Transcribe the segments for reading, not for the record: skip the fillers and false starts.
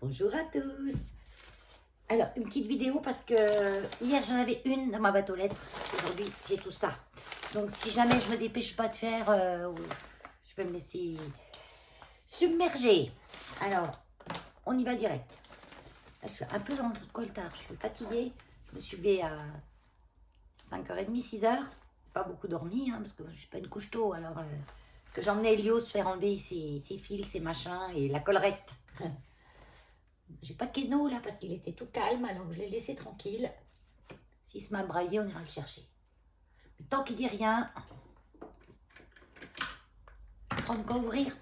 Bonjour à tous. Alors, une petite vidéo parce que hier j'en avais une dans ma boîte aux lettres. Aujourd'hui, j'ai tout ça. Donc, si jamais je me dépêche pas de faire, je vais me laisser submerger. Alors, on y va direct. Là, je suis un peu dans le coltard. Je suis fatiguée. Je me suis levée à 5h30, 6h. Pas beaucoup dormi, hein, parce que je suis pas une couche tôt. Alors, que j'emmenais Elio se faire enlever ses fils, ses machins et la collerette. J'ai pas Keno là parce qu'il était tout calme, alors je l'ai laissé tranquille. S'il se m'a braillé, on ira le chercher. Mais tant qu'il dit rien, je vais prendre qu'à ouvrir.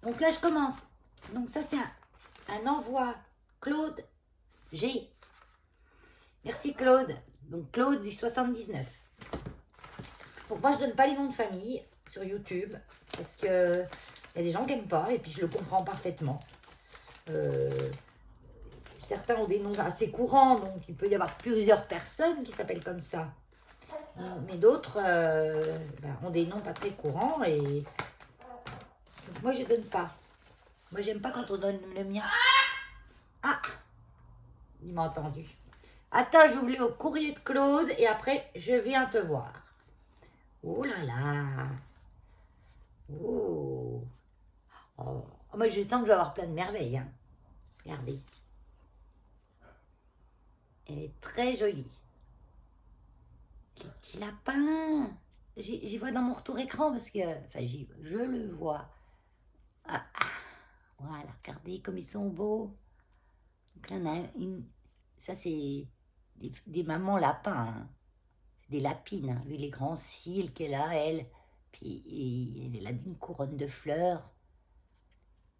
Donc là, je commence. Donc ça, c'est un envoi Claude G. Merci Claude. Donc Claude du 79. Donc moi, je donne pas les noms de famille sur YouTube parce que il y a des gens qui n'aiment pas et puis je le comprends parfaitement. Certains ont des noms assez courants, donc il peut y avoir plusieurs personnes qui s'appellent comme ça. Mais d'autres ont des noms pas très courants et donc moi je donne pas. Moi j'aime pas quand on donne le mien. Ah, il m'a entendu. Attends, j'ouvre le courrier de Claude et après je viens te voir. Oh là là. Oh. Oh. Moi je sens que je vais avoir plein de merveilles. Hein. Regardez. Elle est très jolie. Les petits lapins. J'y vois dans mon retour écran parce que... Enfin, je le vois. Ah, ah, voilà, regardez comme ils sont beaux. Donc là, on a une... Ça, c'est des mamans lapins. Hein. Des lapines, hein, vu les grands cils qu'elle a, elle. Puis elle a une couronne de fleurs.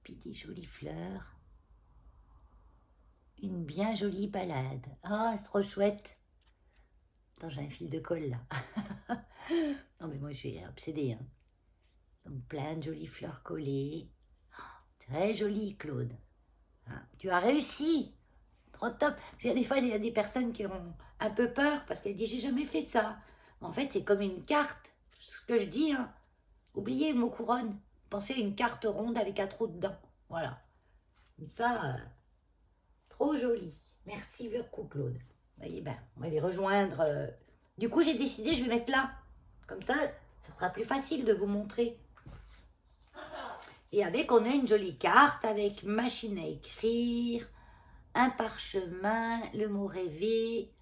Puis des jolies fleurs. Une bien jolie balade. Ah, c'est trop chouette. Attends, j'ai un fil de colle là. Non mais moi je suis obsédée. Hein. Donc plein de jolies fleurs collées. Très jolie Claude. Hein, tu as réussi. Trop top. Parce qu'il y a des fois il y a des personnes qui ont un peu peur parce qu'elles disent j'ai jamais fait ça. En fait c'est comme une carte. Ce que je dis. Hein. Oubliez le mot couronne. Pensez à une carte ronde avec un trou dedans. Voilà. Comme ça, trop joli. Merci beaucoup Claude. Voyez, ben, on va les rejoindre. Du coup, j'ai décidé, je vais mettre là. Comme ça sera plus facile de vous montrer. Et avec, on a une jolie carte avec machine à écrire, un parchemin, le mot rêvé,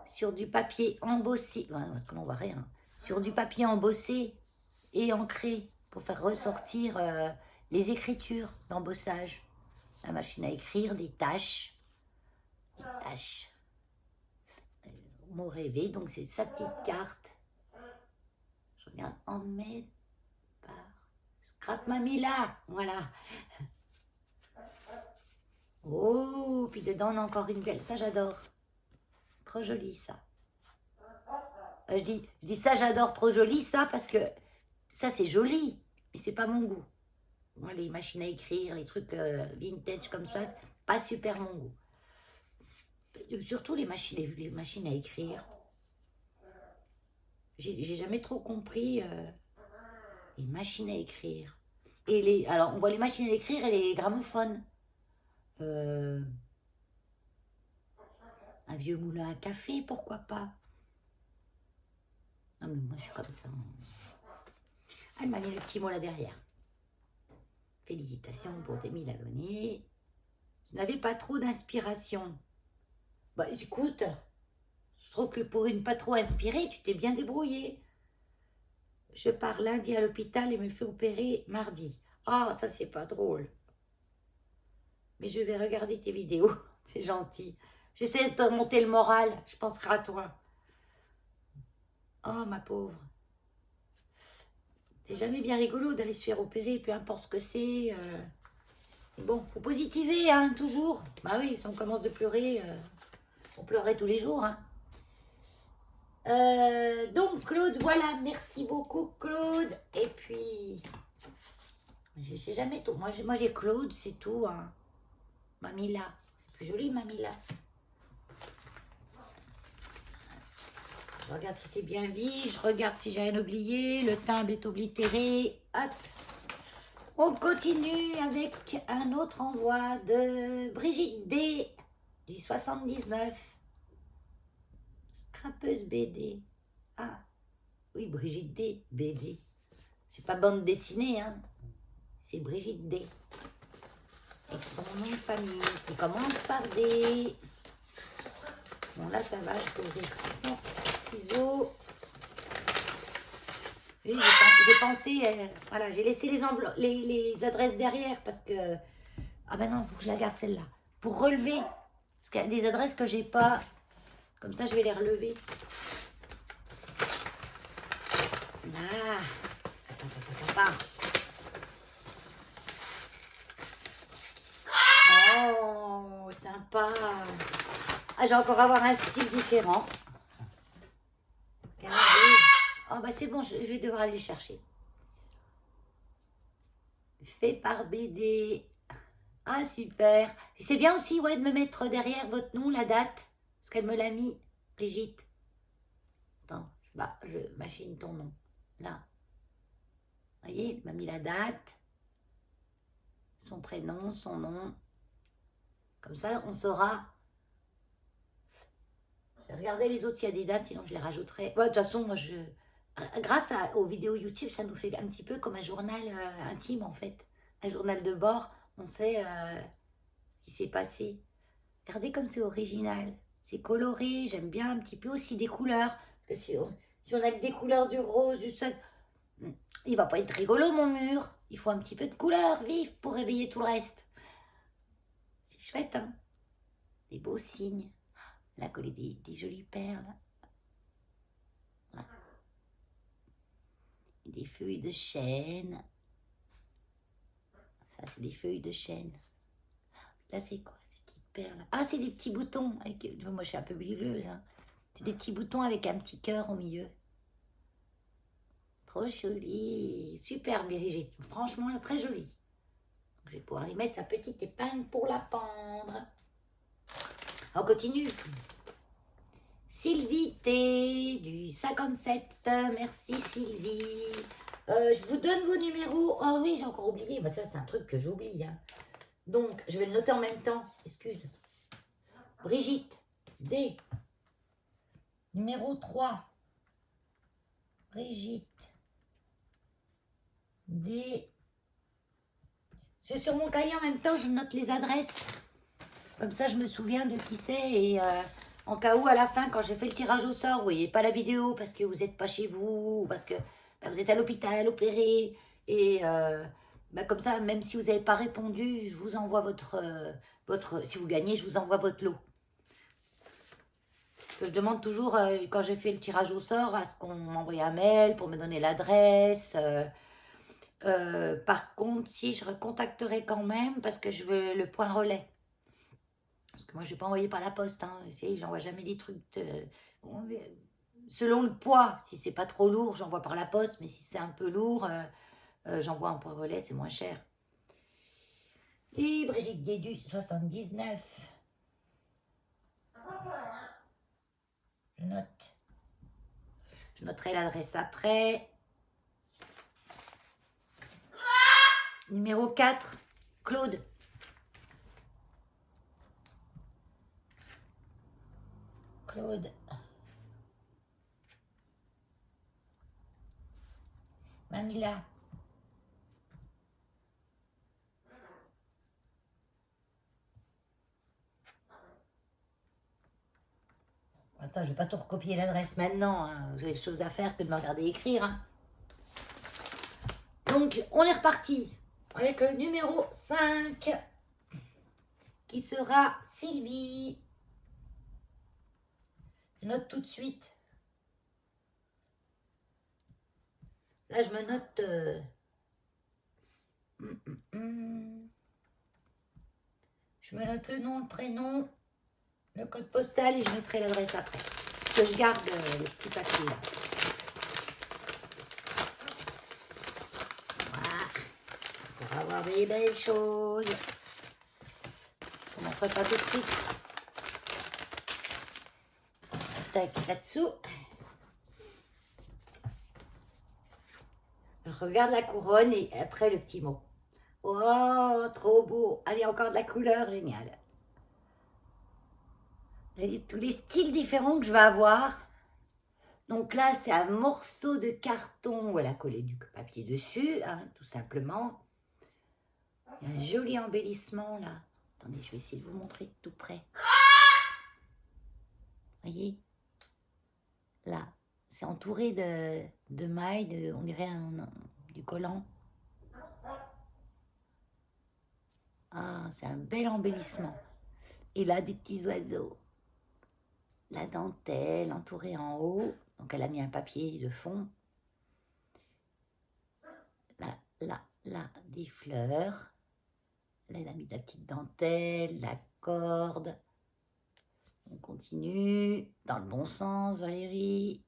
sur du papier embossé. Parce que l'on voit rien. Sur du papier embossé et ancré pour faire ressortir les écritures d'embossage. La machine à écrire, des taches. Mot rêvé, donc c'est sa petite carte. Je regarde handmade par Scrap Mamila, voilà. Oh, puis dedans on a encore une belle, ça j'adore. Trop joli ça. Je dis ça j'adore, trop joli ça parce que ça c'est joli, mais c'est pas mon goût. Moi les machines à écrire, les trucs vintage comme ça, c'est pas super mon goût. Surtout les machines à écrire. J'ai jamais trop compris les machines à écrire. Alors, on voit les machines à écrire et les gramophones. Un vieux moulin à café, pourquoi pas. Non, mais moi, je suis comme ça. Ah, elle m'a mis le petit mot là derrière. Félicitations pour tes 1000 abonnés. Je n'avais pas trop d'inspiration. Bah, écoute, je trouve que pour une pas trop inspirée, tu t'es bien débrouillée. Je pars lundi à l'hôpital et me fais opérer mardi. Ah, ça, c'est pas drôle. Mais je vais regarder tes vidéos. C'est gentil. J'essaie de te monter le moral. Je penserai à toi. Oh, ma pauvre. C'est jamais bien rigolo d'aller se faire opérer, peu importe ce que c'est. Bon, faut positiver, hein, toujours. Bah oui, si on commence de pleurer, on pleurait tous les jours, hein. Donc Claude, voilà, merci beaucoup Claude. Et puis, j'ai jamais tout. Moi j'ai Claude, c'est tout. Hein. Mamila, plus jolie Mamila. Je regarde si c'est bien vide, je regarde si j'ai rien oublié. Le timbre est oblitéré. Hop, On continue avec un autre envoi de Brigitte D du 79. Scrapeuse BD. Ah, oui, Brigitte D, BD. C'est pas bande dessinée, hein. C'est Brigitte D. Et son nom de famille qui commence par D. Bon, là, ça va, je peux ouvrir sans ciseaux. Oui, j'ai pensé, voilà, j'ai laissé les adresses derrière parce que... Ah ben non, il faut que je la garde celle-là. Pour relever, parce qu'il y a des adresses que j'ai pas. Comme ça, je vais les relever. Ah, attends. Oh, sympa. Ah, j'ai encore avoir un style différent. Oh, bah c'est bon, je vais devoir aller chercher. Fait par BD. Ah, super. C'est bien aussi, ouais, de me mettre derrière votre nom, la date. Parce qu'elle me l'a mis, Brigitte. Attends, je machine ton nom. Là. Vous voyez, elle m'a mis la date. Son prénom, son nom. Comme ça, on saura. Regardez les autres s'il y a des dates, sinon je les rajouterai. Ouais, de toute façon, moi, grâce aux vidéos YouTube, ça nous fait un petit peu comme un journal intime, en fait. Un journal de bord. On sait ce qui s'est passé. Regardez comme c'est original. C'est coloré. J'aime bien un petit peu aussi des couleurs. Parce que si on a que des couleurs, du rose, du ça, il va pas être rigolo, mon mur. Il faut un petit peu de couleurs vives pour réveiller tout le reste. C'est chouette, hein? Des beaux signes. Elle a collé des jolies perles. Voilà. Et des feuilles de chêne. Ça, c'est des feuilles de chêne. Là, c'est quoi ces petites perles? Ah, c'est des petits boutons. Moi, je suis un peu bligueuse. Hein. C'est des petits boutons avec un petit cœur au milieu. Trop joli. Super, Brigitte. Franchement, très jolie. Je vais pouvoir lui mettre sa petite épingle pour la pendre. On continue. Sylvie T du 57. Merci Sylvie. Je vous donne vos numéros. Oh oui, j'ai encore oublié. Mais ça, c'est un truc que j'oublie. Hein. Donc, je vais le noter en même temps. Excuse. Brigitte D. Numéro 3. Brigitte D. Sur mon cahier en même temps, je note les adresses. Comme ça, je me souviens de qui c'est. Et en cas où, à la fin, quand j'ai fait le tirage au sort, vous voyez pas la vidéo parce que vous n'êtes pas chez vous, parce que vous êtes à l'hôpital, opéré. Et comme ça, même si vous n'avez pas répondu, je vous envoie votre... Si vous gagnez, je vous envoie votre lot. Parce que je demande toujours, quand j'ai fait le tirage au sort, à ce qu'on m'envoie un mail pour me donner l'adresse. Par contre, si je recontacterai quand même, parce que je veux le point relais. Parce que moi, je ne vais pas envoyer par la poste. Hein. J'envoie jamais des trucs... selon le poids, si c'est pas trop lourd, j'envoie par la poste. Mais si c'est un peu lourd, j'envoie en point relais, c'est moins cher. Et Brigitte Guédu, 79. Je note. Je noterai l'adresse après. Numéro 4, Claude. Claude. Mamila. Attends, je ne vais pas tout recopier l'adresse maintenant. Hein. Vous avez des choses à faire que de me regarder écrire. Hein. Donc, on est reparti avec le numéro 5 qui sera Sylvie. Je note tout de suite. Là, je me note... Je me note le nom, le prénom, le code postal et je mettrai l'adresse après. Parce que je garde le petit papier là. Voilà. Pour avoir des belles choses. Je ne montrerai pas tout de suite. Tac, là-dessous. Je regarde la couronne et après le petit mot. Oh, trop beau. Allez, encore de la couleur, génial. Tous les styles différents que je vais avoir. Donc là, c'est un morceau de carton où elle a collé du papier dessus, hein, tout simplement. Il y a un joli embellissement là. Attendez, je vais essayer de vous montrer de tout près. Voyez? Là, c'est entouré de mailles, on dirait du collant. Ah, c'est un bel embellissement. Et là, des petits oiseaux. La dentelle entourée en haut. Donc, elle a mis un papier de fond. Là, des fleurs. Là, elle a mis de la petite dentelle, la corde. On continue dans le bon sens, Valérie.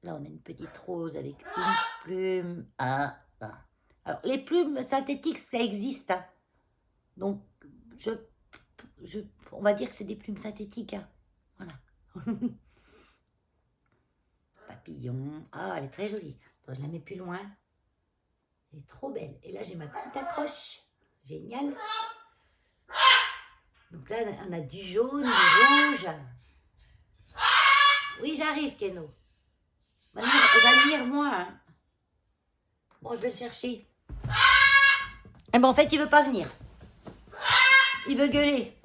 Là, on a une petite rose avec une plume. Alors, les plumes synthétiques, ça existe. Hein. Donc, on va dire que c'est des plumes synthétiques. Hein. Voilà. Papillon. Ah, elle est très jolie. Attends, je la mets plus loin. Elle est trop belle. Et là, j'ai ma petite accroche. Génial. Donc là, on a du jaune, du rouge. Oui, j'arrive, Keno. Maintenant, j'admire moi. Hein. Bon, je vais le chercher. Eh ben, en fait, il veut pas venir. Il veut gueuler.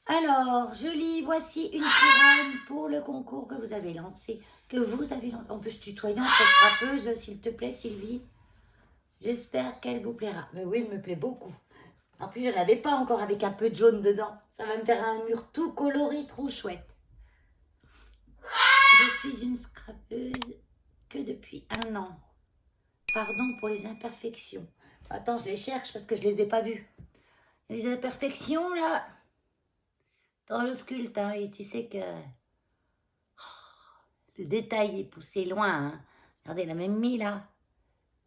Alors, je lis, voici une couronne pour le concours que vous avez lancé. On peut se tutoyer entre frappeuse, s'il te plaît, Sylvie. J'espère qu'elle vous plaira. Mais oui, elle me plaît beaucoup. En plus, je n'avais pas encore avec un peu de jaune dedans. Ça va me faire un mur tout coloré, trop chouette. Je suis une scrapeuse que depuis 1 an. Pardon pour les imperfections. Attends, je les cherche parce que je ne les ai pas vues. Il y a des imperfections, là, dans le sculpte. Hein, et tu sais que le détail est poussé loin. Hein. Regardez, elle a même mis, là,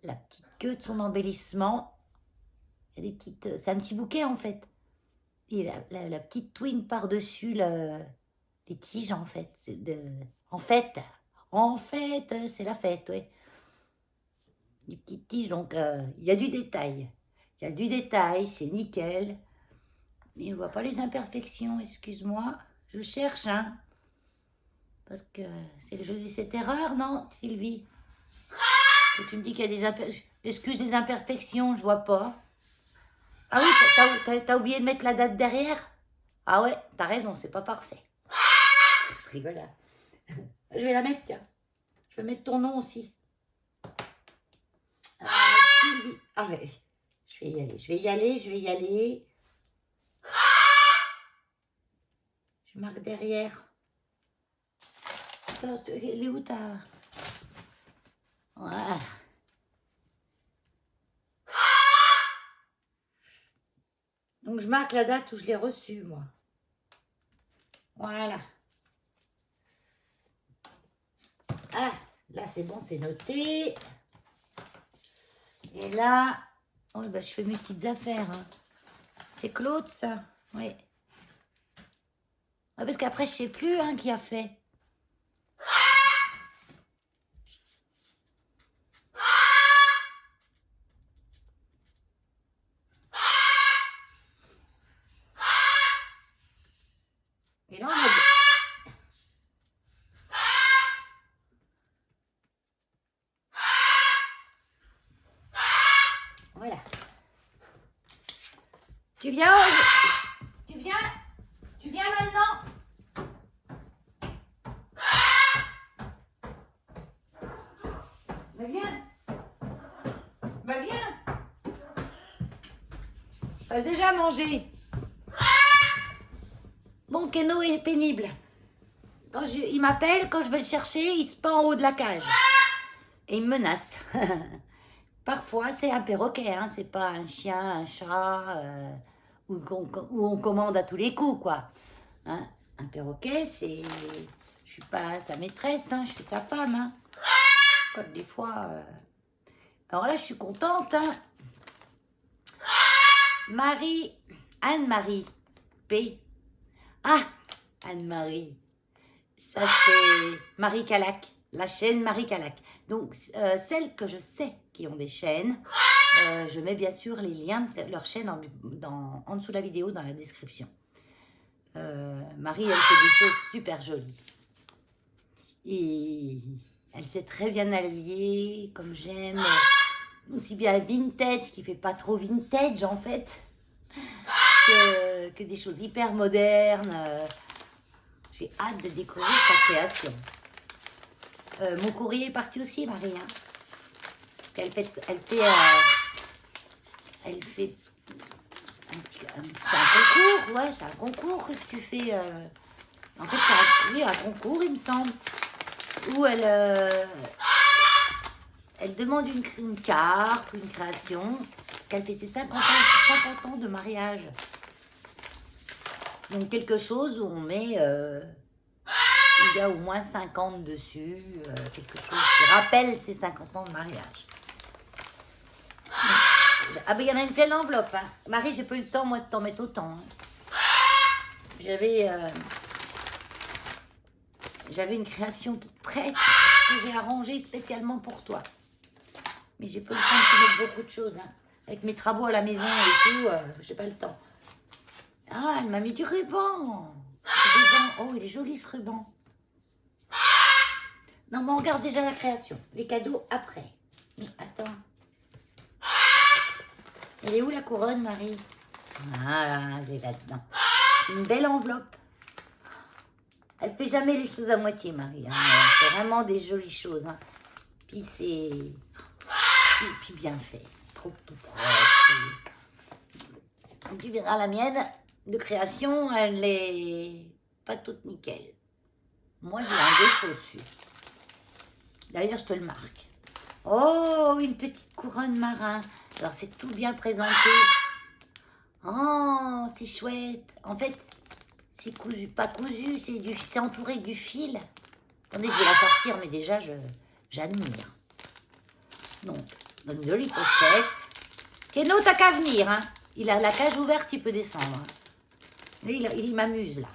la petite queue de son embellissement. Il y a des petites... C'est un petit bouquet, en fait. Et la petite twine par-dessus les tiges, en fait. En fait, c'est la fête, oui. Les petites tiges, donc il y a du détail. Il y a du détail, c'est nickel. Mais je ne vois pas les imperfections, excuse-moi. Je cherche, hein. Parce que c'est le jeu de cette erreur, non, Sylvie? Que tu me dis qu'il y a des imperfections. Excuse les imperfections, je vois pas. Ah oui, t'as oublié de mettre la date derrière? Ah ouais, t'as raison, c'est pas parfait. Je rigole. Hein. Je vais la mettre, tiens. Je vais mettre ton nom aussi. Sylvie. Ah ouais, je vais y aller. Je marque derrière. Attends, elle est où ta... Voilà. Donc je marque la date où je l'ai reçu, moi. Voilà. Ah, là c'est bon, c'est noté. Et là, oh, bah, je fais mes petites affaires. Hein. C'est Claude, ça? Oui. Ah, parce qu'après, je ne sais plus hein, qui a fait. Et là, on a... Voilà. Tu viens maintenant? Bah viens. Bah viens. T'as déjà mangé. Bon, Keno est pénible. Il m'appelle, quand je vais le chercher, il se pend en haut de la cage. Et il me menace. Parfois, c'est un perroquet, hein, c'est pas un chien, un chat, où on commande à tous les coups, quoi. Hein, un perroquet, c'est... Je suis pas sa maîtresse, hein, je suis sa femme. Hein. Comme des fois... Alors là, je suis contente. Hein. Anne-Marie P. Ah, Anne-Marie. Ça, c'est Marie Calac, la chaîne Marie Calac. Donc, celles que je sais qui ont des chaînes, Je mets bien sûr les liens de leur chaîne en dessous de la vidéo, dans la description. Marie, elle fait des choses super jolies. Et elle sait très bien allier, comme j'aime, aussi bien vintage, qui fait pas trop vintage en fait, que des choses hyper modernes. J'ai hâte de découvrir sa création. Mon courrier est parti aussi, Marie. Hein. Elle fait c'est un concours, ouais, c'est un concours que tu fais. En fait, oui, un concours, il me semble, où elle demande une carte ou une création, parce qu'elle fait ses 50 ans de mariage. Donc, quelque chose où on met, il y a au moins 50 dessus, quelque chose qui rappelle ses 50 ans de mariage. Ah ben il y en a une pleine enveloppe. Hein. Marie, j'ai pas eu le temps, moi, de t'en mettre autant. Hein. J'avais une création toute prête que j'ai arrangée spécialement pour toi. Mais j'ai pas eu le temps de te mettre beaucoup de choses. Hein. Avec mes travaux à la maison et tout, j'ai pas le temps. Ah, elle m'a mis du ruban. Oh, il est joli ce ruban. Non, mais on regarde déjà la création. Les cadeaux après. Mais attends. Elle est où la couronne, Marie? Voilà, je l'ai là-dedans. Une belle enveloppe. Elle fait jamais les choses à moitié, Marie. Hein. C'est vraiment des jolies choses. Hein. Puis c'est... Puis bien fait. Trop tout propre. Tu verras la mienne de création, elle est pas toute nickel. Moi, j'ai un défaut dessus. D'ailleurs, je te le marque. Oh, une petite couronne marin. Alors, c'est tout bien présenté. Oh, c'est chouette. En fait, c'est cousu, pas cousu, c'est entouré du fil. Attendez, je vais la sortir, mais déjà, j'admire. Donc, une jolie pochette. Keno, t'as qu'à venir, hein. Il a la cage ouverte, il peut descendre. Il m'amuse, là.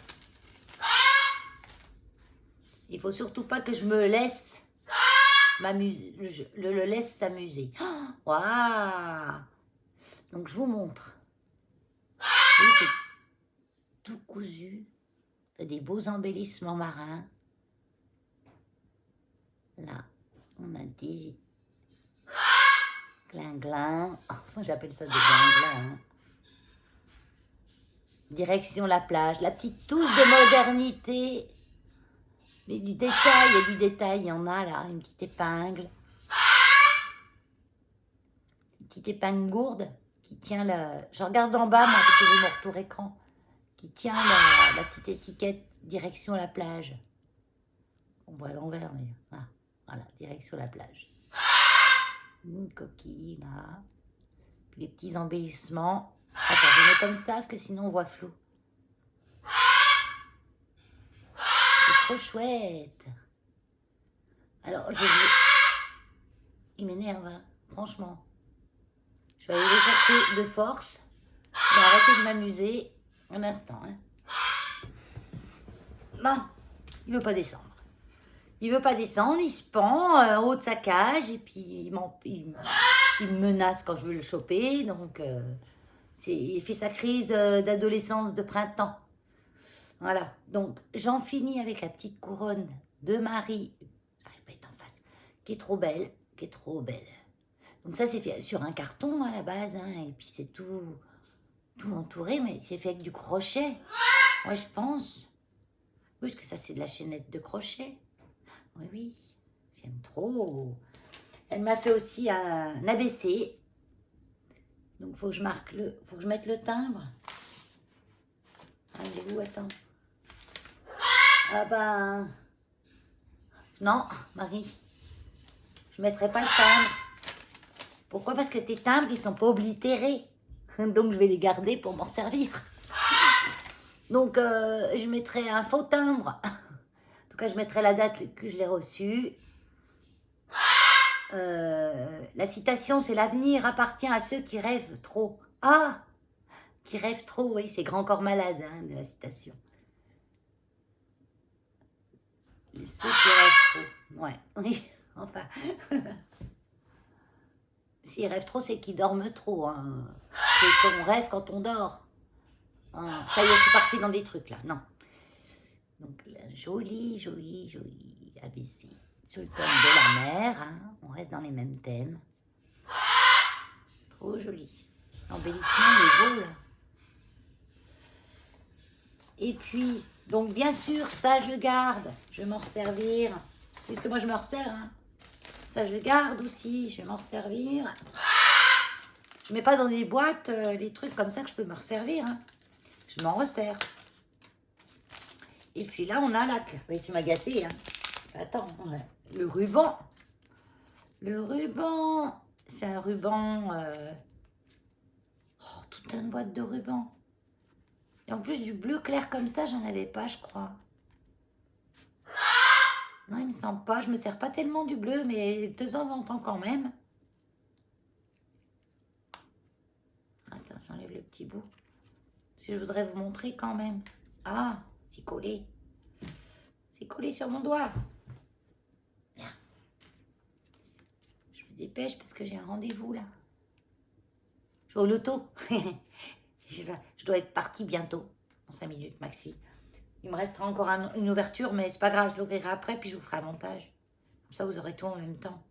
Il faut surtout pas que je me laisse m'amuser, le laisse s'amuser. Waouh! Donc, je vous montre. Oui, c'est tout cousu. Des beaux embellissements marins. Là, on a des glinglins. Oh, moi, j'appelle ça des glinglins. Hein. Direction la plage. La petite touche de modernité. Mais du détail, il y a du détail. Il y en a là. Une petite épingle. Une petite épingle gourde qui tient le... Je regarde en bas, moi, parce que j'ai mon retour écran. Qui tient la petite étiquette direction la plage. On voit à l'envers, mais... Ah, voilà, direction la plage. Une coquille, là. Puis les petits embellissements. Attends, je mets comme ça, parce que sinon on voit flou. C'est trop chouette. Alors, il m'énerve, hein, franchement. Je vais aller les chercher de force. Je vais arrêter de m'amuser un instant. Hein. Bon, il veut pas descendre. Il veut pas descendre, il se pend en haut de sa cage et puis il me menace quand je veux le choper. Donc, il fait sa crise d'adolescence de printemps. Voilà, donc j'en finis avec la petite couronne de Marie. J'arrive pas à être en face. Qui est trop belle, qui est trop belle. Donc ça, c'est fait sur un carton à la base. Hein, et puis c'est tout entouré, mais c'est fait avec du crochet. Ouais, je pense. Oui, parce que ça, c'est de la chaînette de crochet. Oui, oui, j'aime trop. Elle m'a fait aussi un ABC. Donc, faut que je mette le timbre. Ah, il est où, attends. Ah ben... Non, Marie. Je ne mettrai pas le timbre. Pourquoi? Parce que tes timbres, ils sont pas oblitérés. Donc, je vais les garder pour m'en servir. Donc, je mettrai un faux timbre. En tout cas, je mettrai la date que je l'ai reçu. La citation, c'est: l'avenir appartient à ceux qui rêvent trop. Ah, qui rêvent trop, oui, c'est Grand Corps Malade, hein, de la citation. Ceux qui rêvent trop, ouais, oui, enfin. S'ils rêvent trop, c'est qu'ils dorment trop. Hein. C'est qu'on rêve quand on dort. Hein. Ça y est, je suis partie dans des trucs là. Non. Donc, là, joli, joli, joli ABC. Sur le thème de la mer. Hein. On reste dans les mêmes thèmes. Trop joli. L'embellissement est beau là. Et puis, donc bien sûr, ça je garde. Je vais m'en resservir. Puisque moi je me resserre. Hein. Ça je garde aussi. Je vais m'en resservir. Je mets pas dans des boîtes les trucs comme ça que je peux me resservir. Hein. Je m'en resserre. Et puis là, on a la... Oui, tu m'as gâté. Hein. Attends, le ruban. Le ruban, c'est un ruban... Oh, toute une boîte de rubans. Et en plus, du bleu clair comme ça, j'en avais pas, je crois. Non, il me semble pas. Je me sers pas tellement du bleu, mais de temps en temps quand même. Attends, j'enlève le petit bout. Parce que je voudrais vous montrer quand même. Ah, c'est collé. C'est collé sur mon doigt. Là. Je me dépêche parce que j'ai un rendez-vous là. Je vais au loto. Je dois être partie bientôt. En 5 minutes maxi. Il me restera encore une ouverture, mais c'est pas grave, je l'ouvrirai après, puis je vous ferai un montage. Comme ça, vous aurez tout en même temps.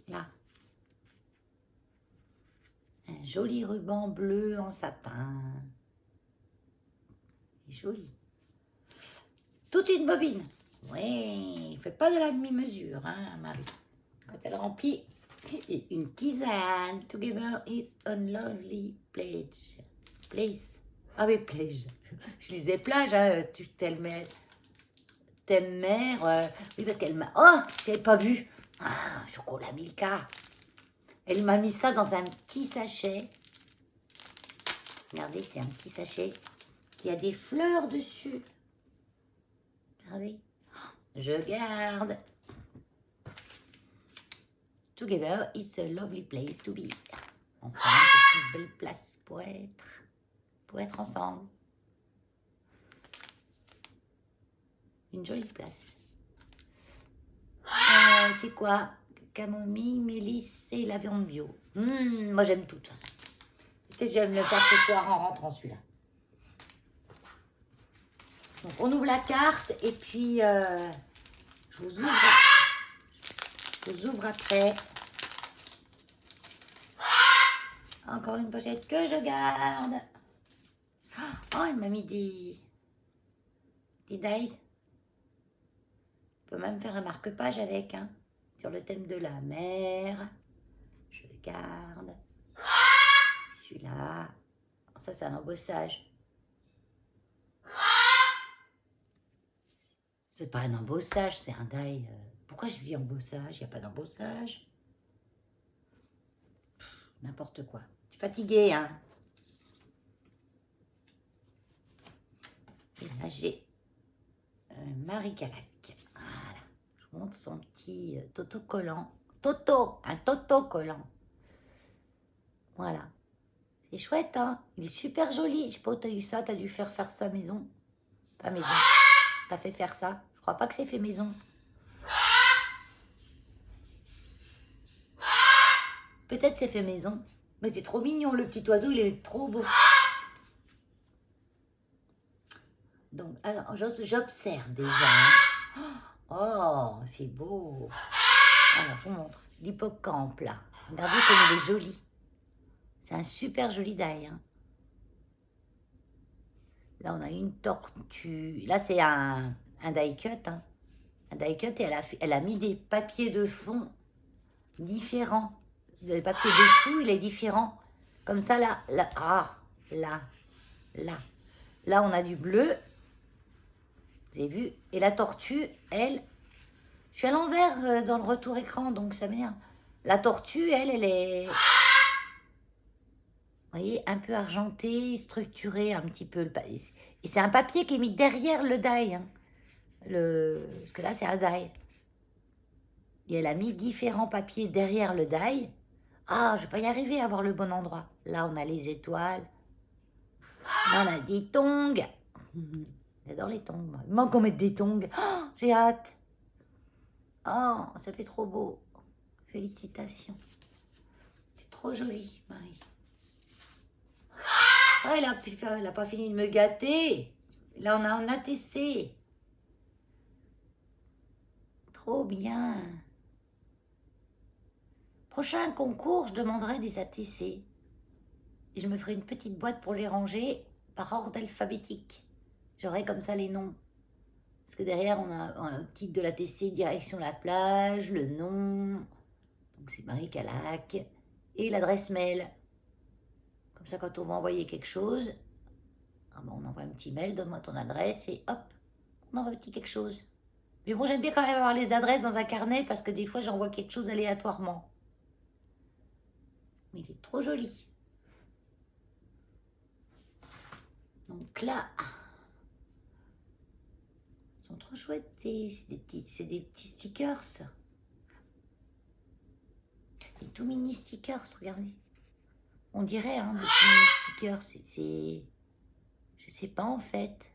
Là. Un joli ruban bleu en satin. Joli. Toute une bobine. Oui, faites pas de la demi-mesure, hein, Marie. Quand elle remplit une tisane. Together is a lovely place. Ah oui, plage. Je lisais plage, hein, t'aimes mer. Oui, parce qu'elle m'a... Oh, je n'avais pas vu. Ah, chocolat Milka. Elle m'a mis ça dans un petit sachet. Regardez, c'est un petit sachet qui a des fleurs dessus. Regardez. Je garde. Together is a lovely place to be. Ensemble, c'est une belle place pour être ensemble. Une jolie place. C'est quoi? Camomille, mélisse et la viande bio. Moi, j'aime tout, de toute façon. Peut-être que je vais me le faire ce soir en rentrant, celui-là. Donc, on ouvre la carte et puis je vous ouvre après. Encore une pochette que je garde. Oh, elle m'a mis des dies. On peut même faire un marque-page avec, hein, sur le thème de la mer. Je garde. Celui-là. Ça, c'est un embossage. C'est pas un embossage, c'est un die. Pourquoi je dis embossage? Il n'y a pas d'embossage. N'importe quoi. Je suis fatiguée, hein. Et là, j'ai Marie Calac. Voilà. Je vous montre son petit toto collant. Un toto collant. Voilà. C'est chouette, hein. Il est super joli. Je sais pas où t'as eu ça. T'as dû faire ça maison. Pas maison. T'as fait faire ça. Je crois pas que c'est fait maison. Peut-être c'est fait maison. Mais c'est trop mignon, le petit oiseau, il est trop beau. Donc, alors, j'observe déjà. Hein. Oh, c'est beau. Alors, je vous montre. L'hippocampe, là. Regardez comme il est joli. C'est un super joli die. Hein. Là, on a une tortue. Là, c'est un die cut. Hein. Un die cut, et elle a mis des papiers de fond différents. Le papier dessous, il est différent. Comme ça, là. Là, on a du bleu. Vous avez vu? Et la tortue, elle... Je suis à l'envers dans le retour écran, donc ça m'énerve. La tortue, elle est... Vous voyez, un peu argentée, structurée un petit peu. Et c'est un papier qui est mis derrière le die. Hein. Parce que là, c'est un die. Et elle a mis différents papiers derrière le die. Ah, je vais pas y arriver à avoir le bon endroit. Là, on a les étoiles. Là, on a des tongs. J'adore les tongs. Moi. Il manque qu'on mette des tongs. Oh, j'ai hâte. Oh, ça fait trop beau. Félicitations. C'est trop joli, Marie. Oh, elle a pas fini de me gâter. Là, on a un ATC. Trop bien. Prochain concours, je demanderai des ATC. Et je me ferai une petite boîte pour les ranger par ordre alphabétique. J'aurai comme ça les noms. Parce que derrière, on a un titre de l'ATC, direction la plage, le nom. Donc c'est Marie Calac. Et l'adresse mail. Comme ça, quand on va envoyer quelque chose, on envoie un petit mail, donne-moi ton adresse et hop, on envoie un petit quelque chose. Mais bon, j'aime bien quand même avoir les adresses dans un carnet parce que des fois, j'envoie quelque chose aléatoirement. Mais il est trop joli. Donc là, ils sont trop chouettes. C'est des petits stickers. Des tout mini stickers, regardez. On dirait, hein, des petits mini stickers. Je sais pas en fait.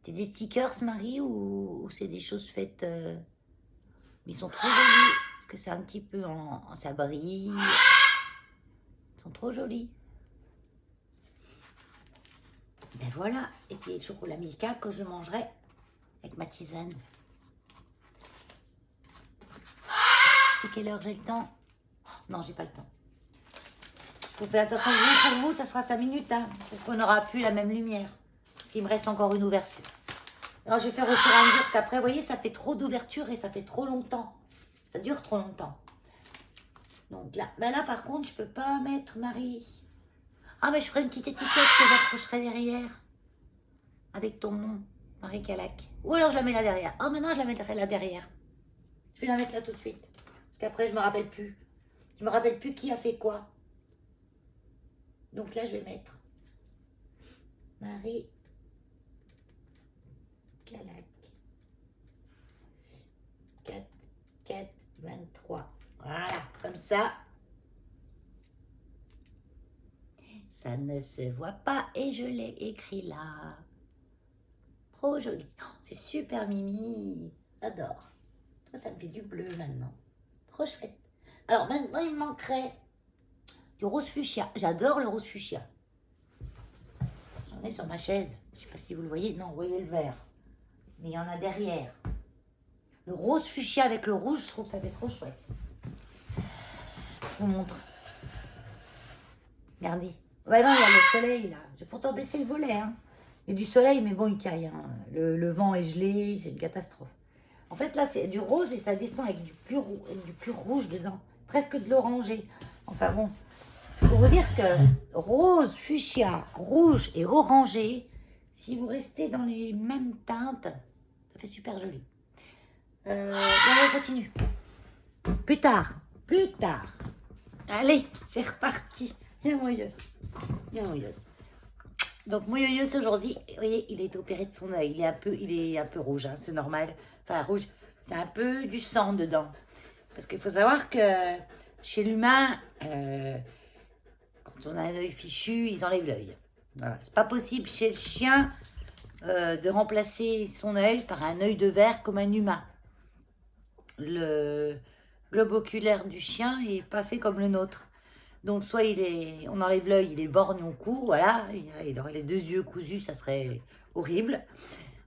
C'est des stickers, Marie, ou c'est des choses faites... Mais ils sont trop jolis. Parce que c'est un petit peu ça brille. Ils sont trop jolis. Ben voilà. Et puis le chocolat Milka que je mangerai avec ma tisane. C'est quelle heure j'ai le temps? Non, j'ai pas le temps. Je vous fais attention, pour vous, ça sera 5 minutes. Hein, parce qu'on n'aura plus la même lumière. Il me reste encore une ouverture. Alors je vais faire au fur et à mesure, parce qu'après, vous voyez, ça fait trop d'ouverture et ça fait trop longtemps. Ça dure trop longtemps. Donc là, ben là par contre, je peux pas mettre Marie. Ah, mais je ferai une petite étiquette que j'accrocherai derrière. Avec ton nom, Marie Calac. Ou alors je la mets là derrière. Oh, maintenant je la mettrai là derrière. Je vais la mettre là tout de suite. Parce qu'après, je me rappelle plus. Je me rappelle plus qui a fait quoi. Donc là, je vais mettre Marie Calac. 4, 4, 23. Voilà, comme ça. Ça ne se voit pas et je l'ai écrit là. Trop joli. Oh, c'est super mimi. J'adore. Toi, ça me fait du bleu maintenant. Trop chouette. Alors maintenant, il me manquerait du rose fuchsia. J'adore le rose fuchsia. J'en ai sur ma chaise. Je ne sais pas si vous le voyez. Non, vous voyez le vert. Mais il y en a derrière. Le rose fuchsia avec le rouge, je trouve que ça fait trop chouette. Je vous montre. Regardez. Ouais, non, il y a le soleil là. J'ai pourtant baissé le volet. Hein. Il y a du soleil, mais bon, il caille. Hein. Le vent est gelé, c'est une catastrophe. En fait, là, c'est du rose et ça descend avec du pur rouge dedans. Presque de l'orangé. Enfin bon, pour vous dire que rose, fuchsia, rouge et orangé, si vous restez dans les mêmes teintes, ça fait super joli. On continue. Plus tard. Allez, c'est reparti. Viens, Moyos. Donc, Moyoyos, aujourd'hui, vous voyez, il est opéré de son œil. Il est un peu rouge, hein, c'est normal. Enfin, rouge, c'est un peu du sang dedans. Parce qu'il faut savoir que chez l'humain, quand on a un œil fichu, ils enlèvent l'œil. Voilà. C'est pas possible chez le chien de remplacer son œil par un œil de verre comme un humain. Le globe oculaire du chien n'est pas fait comme le nôtre. Donc, soit on enlève l'œil, il est borgne au cou, voilà, il aurait les 2 yeux cousus, ça serait horrible.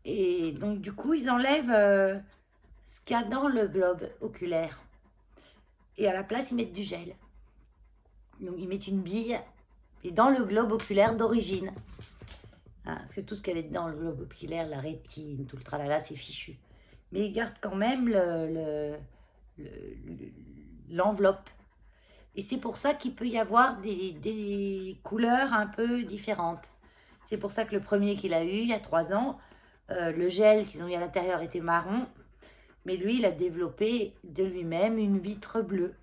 Et donc, du coup, ils enlèvent ce qu'il y a dans le globe oculaire. Et à la place, ils mettent du gel. Donc, ils mettent une bille et dans le globe oculaire d'origine. Hein, parce que tout ce qu'il y avait dans le globe oculaire, la rétine, tout le tralala, c'est fichu. Mais ils gardent quand même l'enveloppe. Et c'est pour ça qu'il peut y avoir des couleurs un peu différentes. C'est pour ça que le premier qu'il a eu, il y a 3 ans, le gel qu'ils ont mis à l'intérieur était marron. Mais lui, il a développé de lui-même une vitre bleue.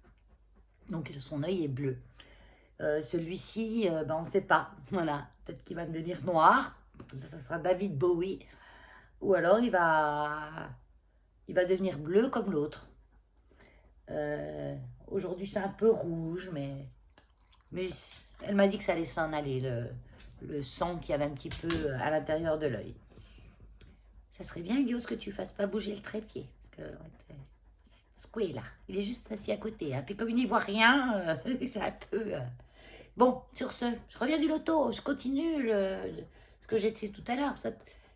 Donc, son œil est bleu. Celui-ci, on ne sait pas. Voilà, peut-être qu'il va devenir noir. Comme ça sera David Bowie. Ou alors, il va devenir bleu comme l'autre. Aujourd'hui, c'est un peu rouge, mais elle m'a dit que ça allait s'en aller, le sang qu'il y avait un petit peu à l'intérieur de l'œil. Ça serait bien, Guillaume, que tu fasses pas bouger le trépied. Parce que secoué là. Il est juste assis à côté. Hein. Puis comme il n'y voit rien, c'est un peu... Bon, sur ce, je reviens du loto. Je continue ce que j'ai fait tout à l'heure.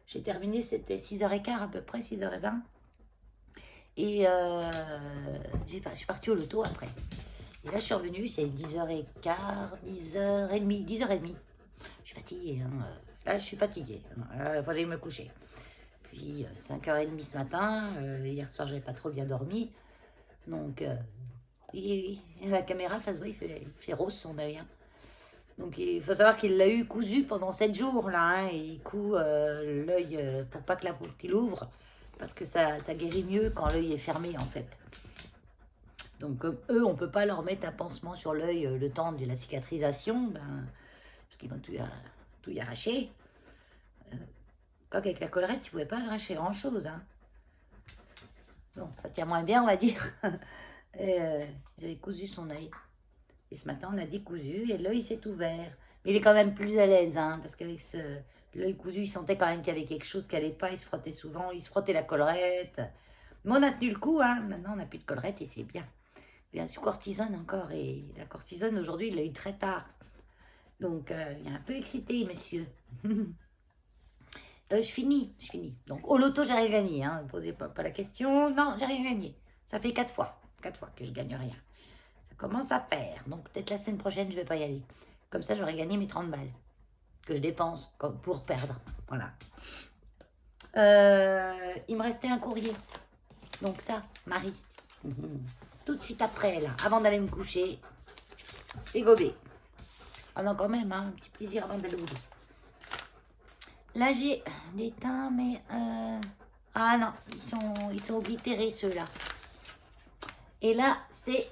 J'ai terminé, c'était 6h15 à peu près, 6h20. Et je suis partie au loto après. Et là, je suis revenue, c'est 10h15, 10h30, 10h30. Je suis fatiguée. Hein. Là, je suis fatiguée. Il fallait me coucher. Puis 5h30 ce matin. Hier soir, j'avais pas trop bien dormi. Donc, la caméra, ça se voit, il fait rose son œil. Hein. Donc, il faut savoir qu'il l'a eu cousu pendant 7 jours. Là, hein, et il coud l'œil pour pas que la pupille ouvre. Parce que ça guérit mieux quand l'œil est fermé, en fait. Donc, comme eux, on ne peut pas leur mettre un pansement sur l'œil le temps de la cicatrisation, parce qu'ils vont tout y arracher. Quoi qu'avec la collerette, tu ne pouvais pas arracher grand-chose. Hein. Bon, ça tient moins bien, on va dire. Et, ils avaient cousu son œil. Et ce matin, on a décousu et l'œil s'est ouvert. Mais il est quand même plus à l'aise, hein, parce qu'avec l'œil cousu, il sentait quand même qu'il y avait quelque chose qui n'allait pas. Il se frottait souvent, il se frottait la collerette. Mais on a tenu le coup, hein. Maintenant, on n'a plus de collerette et c'est bien. Il est sous cortisone encore, et la cortisone, aujourd'hui, il l'a eu très tard. Donc, il est un peu excité, monsieur. Je finis. Donc, au loto, j'ai rien gagné. Hein. Ne posez pas la question. Non, j'ai rien gagné. Ça fait 4 fois. 4 fois que je gagne rien. Ça commence à faire. Donc, peut-être la semaine prochaine, je ne vais pas y aller. Comme ça, j'aurai gagné mes 30 balles que je dépense pour perdre. Voilà. Il me restait un courrier. Donc ça, Marie. Tout de suite après, là, avant d'aller me coucher, c'est gobé. Ah non, quand même, hein, un petit plaisir avant d'aller au lit. Là, j'ai des teints, mais... Ah non, ils sont oblitérés, ceux-là. Et là, c'est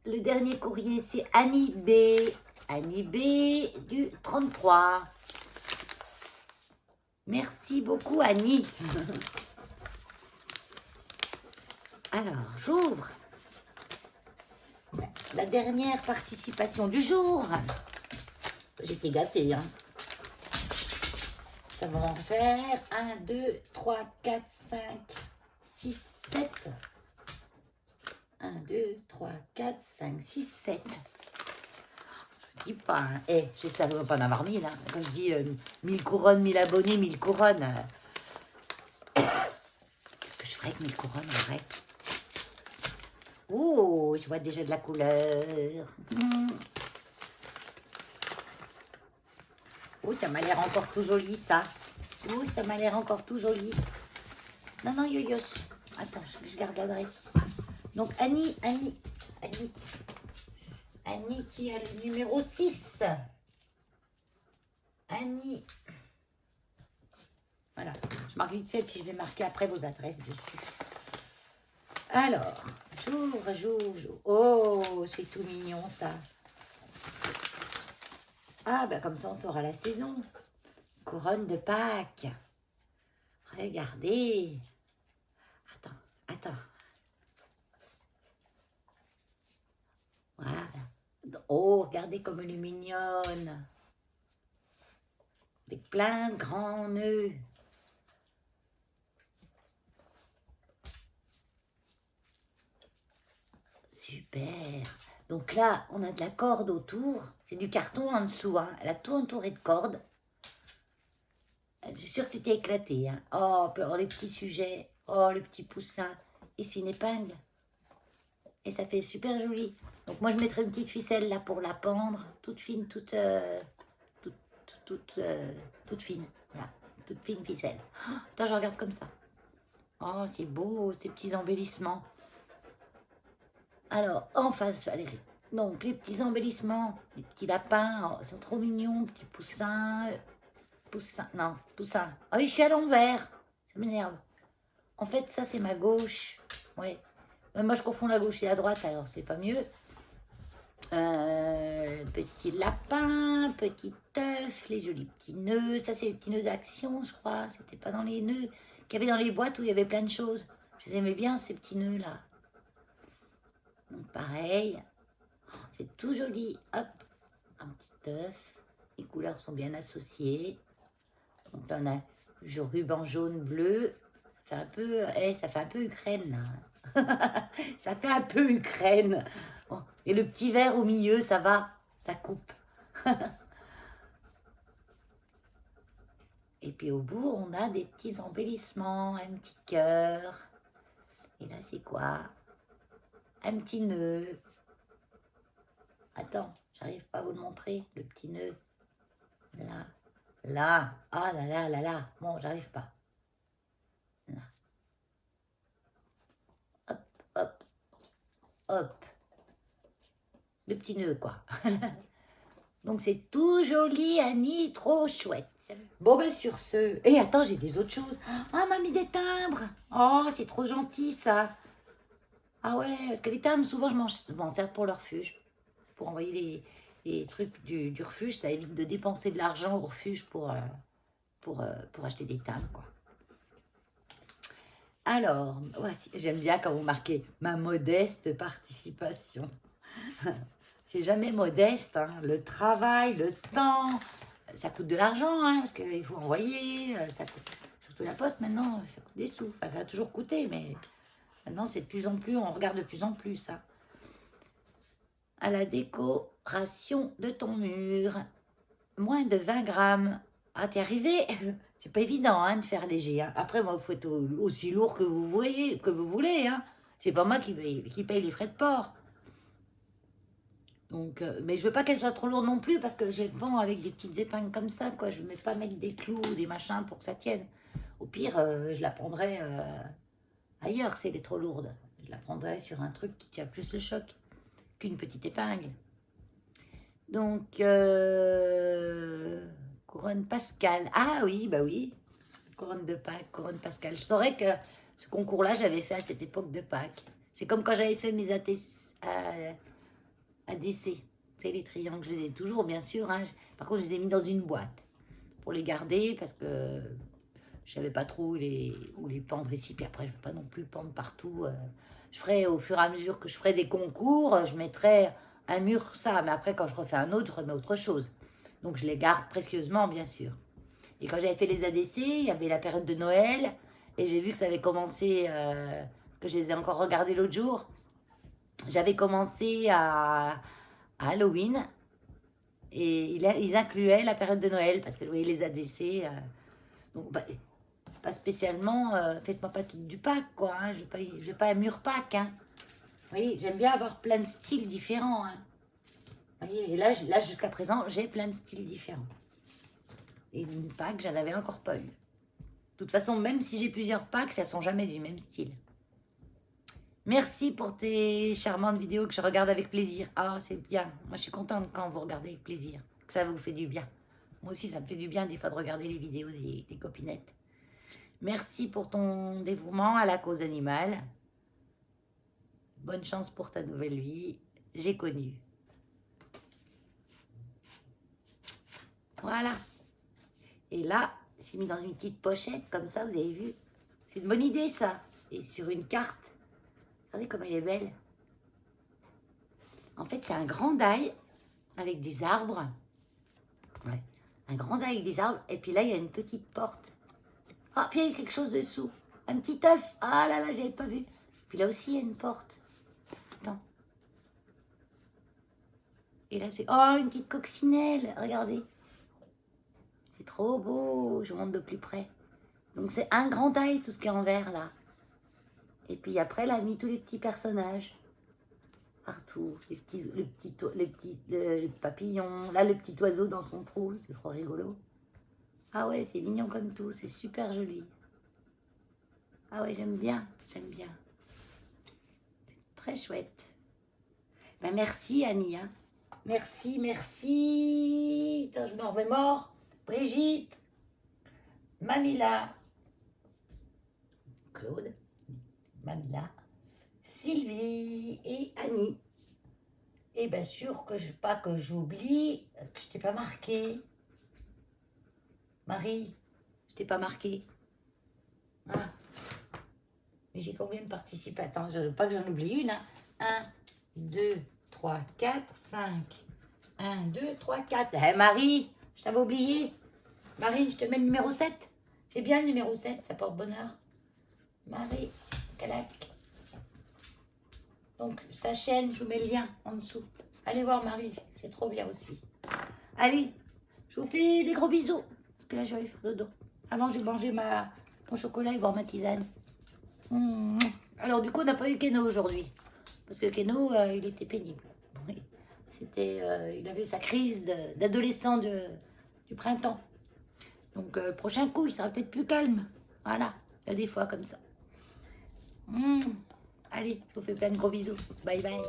le dernier courrier, c'est Annie B. Annie B du 33. Merci beaucoup, Annie. Alors, j'ouvre la dernière participation du jour. J'étais gâtée, hein. Ça va en faire 1, 2, 3, 4, 5, 6, 7. 1, 2, 3, 4, 5, 6, 7. Je dis pas, hein. J'espère ne pas en avoir 1000. Hein. Quand je dis 1000 couronnes, 1000 abonnés, 1000 couronnes. Qu'est-ce que je ferais avec 1000 couronnes en vrai? Oh, je vois déjà de la couleur. Oh, ça m'a l'air encore tout joli, ça. Oh, ça m'a l'air encore tout joli. Non, yoyos. Attends, je garde l'adresse. Donc, Annie qui a le numéro 6. Annie. Voilà, je marque vite fait, puis je vais marquer après vos adresses dessus. Alors, j'ouvre. Oh, c'est tout mignon, ça. Ah, ben comme ça, on saura la saison. Couronne de Pâques. Regardez. Attends. Voilà. Oh, regardez comme elle est mignonne. Avec plein de grands nœuds. Super. Donc là, on a de la corde autour. C'est du carton en dessous. Hein. Elle a tout entouré de cordes. Je suis sûre que tu t'es éclaté. Hein. Oh, les petits sujets. Oh, le petit poussin. Et c'est une épingle. Et ça fait super joli. Donc moi, je mettrai une petite ficelle là pour la pendre. Toute fine, toute fine. Voilà. Toute fine ficelle. Oh, attends, je regarde comme ça. Oh, c'est beau, ces petits embellissements. Alors, en face, Valérie. Donc, les petits embellissements, les petits lapins, oh, ils sont trop mignons, petits poussins. Poussin. Oh, je suis à l'envers. Ça m'énerve. En fait, ça, c'est ma gauche. Ouais. Mais moi, je confonds la gauche et la droite, alors c'est pas mieux. Petit lapin, petit œuf, les jolis petits nœuds. Ça, c'est les petits nœuds d'action, je crois. C'était pas dans les nœuds qu'il y avait dans les boîtes où il y avait plein de choses. Je les aimais bien, ces petits nœuds-là. Donc, pareil. C'est tout joli. Hop, un petit œuf. Les couleurs sont bien associées. Donc là, on a le ruban jaune, bleu. Ça fait un peu Ukraine, là. Ça fait un peu Ukraine. Oh, et le petit vert au milieu, ça va, ça coupe. Et puis au bout, on a des petits embellissements, un petit cœur. Et là, c'est quoi? Un petit nœud. Attends, j'arrive pas à vous le montrer, le petit nœud. Là, là, ah là là là là. Bon, j'arrive pas. Là. Hop, hop, hop. Le petit nœud, quoi. Donc c'est tout joli, Annie, trop chouette. Bon, ben sur ce... Et attends, j'ai des autres choses. Ah, m'a mis des timbres. Oh, c'est trop gentil, ça. Ah ouais, parce que les timbres, souvent, je m'en sers pour le refuge. Pour envoyer les trucs du refuge. Ça évite de dépenser de l'argent au refuge pour acheter des timbres, quoi. Alors, voici, j'aime bien quand vous marquez « ma modeste participation ». C'est jamais modeste, hein. Le travail, le temps, ça coûte de l'argent, hein, parce qu'il faut envoyer, ça coûte, surtout la poste maintenant, ça coûte des sous. Enfin, ça a toujours coûté, mais maintenant c'est de plus en plus, on regarde de plus en plus, hein. À la décoration de ton mur, moins de 20 grammes. Ah, t'es arrivé? C'est pas évident, hein, de faire léger, hein. Après, moi, il faut être aussi lourd que vous voulez, hein. C'est pas moi qui paye les frais de port. Donc, mais je veux pas qu'elle soit trop lourde non plus parce que j'ai le vent avec des petites épingles comme ça, quoi. Je ne vais pas mettre des clous ou des machins pour que ça tienne. Au pire, je la prendrai ailleurs si elle est trop lourde. Je la prendrai sur un truc qui tient plus le choc qu'une petite épingle. Donc, couronne Pascal. Ah oui, bah oui. Couronne de Pâques, couronne Pascal. Je saurais que ce concours-là, j'avais fait à cette époque de Pâques. C'est comme quand j'avais fait mes ADC. C'est les triangles, je les ai toujours, bien sûr, hein. Par contre, je les ai mis dans une boîte pour les garder parce que je savais pas trop où les pendre ici. Puis après, je ne veux pas non plus pendre partout. Je ferai au fur et à mesure que je ferai des concours, je mettrai un mur, ça. Mais après, quand je refais un autre, je remets autre chose. Donc, je les garde précieusement, bien sûr. Et quand j'avais fait les ADC, il y avait la période de Noël. Et j'ai vu que ça avait commencé, que je les ai encore regardés l'autre jour. J'avais commencé à Halloween. Et ils incluaient la période de Noël parce que je voyais les ADC. Donc, bah, pas spécialement, faites-moi pas tout du Pâques, quoi. Hein, je vais pas un mur Pâques. Hein. Vous voyez, j'aime bien avoir plein de styles différents. Hein. Vous voyez, et là jusqu'à présent, j'ai plein de styles différents. Et une Pâques, j'en avais encore pas eu. De toute façon, même si j'ai plusieurs Pâques, ça ne sont jamais du même style. Merci pour tes charmantes vidéos que je regarde avec plaisir. Ah, c'est bien. Moi, je suis contente quand vous regardez avec plaisir. Que ça vous fait du bien. Moi aussi, ça me fait du bien des fois de regarder les vidéos des copinettes. Merci pour ton dévouement à la cause animale. Bonne chance pour ta nouvelle vie. J'ai connu. Voilà. Et là, c'est mis dans une petite pochette, comme ça, vous avez vu. C'est une bonne idée, ça. Et sur une carte. Regardez comme elle est belle. En fait, c'est un grand dail avec des arbres. Ouais. Un grand dail avec des arbres. Et puis là, il y a une petite porte. Ah, puis il y a quelque chose dessous. Un petit œuf. Ah là là, je n'avais pas vu. Puis là aussi, il y a une porte. Attends. Et là, c'est... Oh, une petite coccinelle. Regardez. C'est trop beau. Je monte de plus près. Donc, c'est un grand dail, tout ce qui est en vert, là. Et puis après, elle a mis tous les petits personnages. Partout. Les papillons. Là, le petit oiseau dans son trou. C'est trop rigolo. Ah ouais, c'est mignon comme tout. C'est super joli. Ah ouais, j'aime bien. J'aime bien. C'est très chouette. Ben merci, Annie. Hein. Merci, merci. Attends, je me remémore. Brigitte. Mamila. Claude. Mamila. Sylvie et Annie. Et bien sûr que pas que j'oublie, parce que je t'ai pas marqué. Marie, je t'ai pas marqué. Ah. Mais j'ai combien de participants? Attends, je veux pas que j'en oublie une. Hein. 1, 2, 3, 4, 5. 1, 2, 3, 4. Eh Marie, je t'avais oublié. Marie, je te mets le numéro 7. C'est bien le numéro 7, ça porte bonheur. Marie, Calac. Donc, sa chaîne, je vous mets le lien en dessous. Allez voir Marie, c'est trop bien aussi. Allez, je vous fais des gros bisous. Parce que là, je vais aller faire dodo. Avant, je vais manger mon chocolat et boire ma tisane. Alors, du coup, on n'a pas eu Keno aujourd'hui. Parce que Keno, il était pénible. Oui. Il avait sa crise d'adolescent du printemps. Donc, prochain coup, il sera peut-être plus calme. Voilà, il y a des fois comme ça. Allez, je vous fais plein de gros bisous. Bye bye.